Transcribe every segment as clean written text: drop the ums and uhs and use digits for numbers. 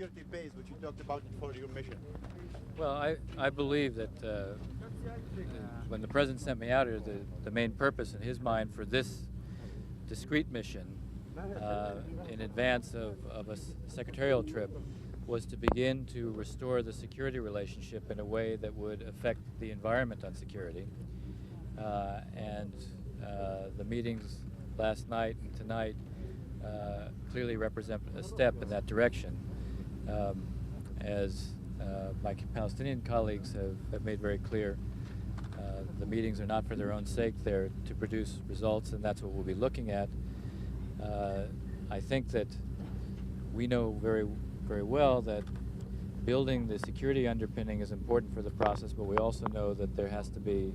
security base, which you talked about for your mission? Well, I believe that when the president sent me out here, the main purpose in his mind for this discreet mission in advance of a secretarial trip was to begin to restore the security relationship in a way that would affect the environment on security. The meetings last night and tonight clearly represent a step in that direction. As my Palestinian colleagues have made very clear, the meetings are not for their own sake, they're to produce results, and that's what we'll be looking at. I think that we know very well that building the security underpinning is important for the process, but we also know that there has to be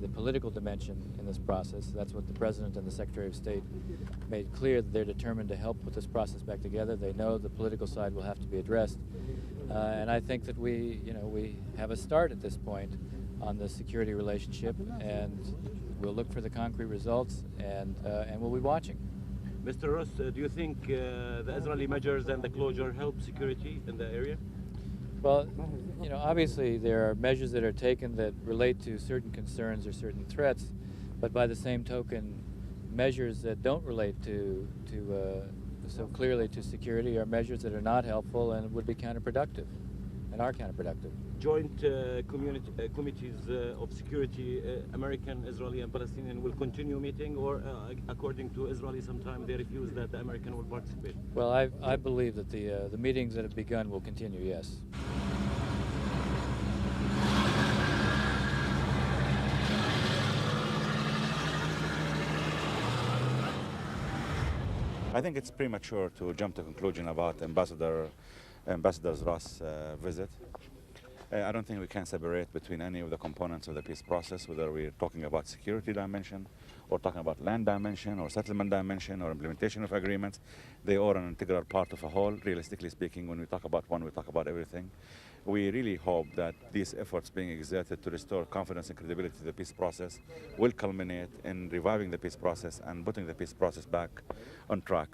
the political dimension in this process. That's what the President and the Secretary of State made clear, that they're determined to help put this process back together. They know the political side will have to be addressed. And I think that we have a start at this point on the security relationship, and we'll look for the concrete results, and we'll be watching. Mr. Ross, do you think the Israeli measures and the closure help security in the area? Well, obviously there are measures that are taken that relate to certain concerns or certain threats, but by the same token, measures that don't relate to so clearly to security are measures that are not helpful and would be counterproductive, and are counterproductive. Joint committees of security, American, Israeli, and Palestinian, will continue meeting, or according to Israeli, sometimes they refuse that the American will participate? Well, I believe that the meetings that have begun will continue, yes. I think it's premature to jump to conclusion about Ambassador Ross' visit. I don't think we can separate between any of the components of the peace process, whether we're talking about security dimension, or talking about land dimension, or settlement dimension, or implementation of agreements. They are an integral part of a whole. Realistically speaking, when we talk about one, we talk about everything. We really hope that these efforts being exerted to restore confidence and credibility to the peace process will culminate in reviving the peace process and putting the peace process back on track.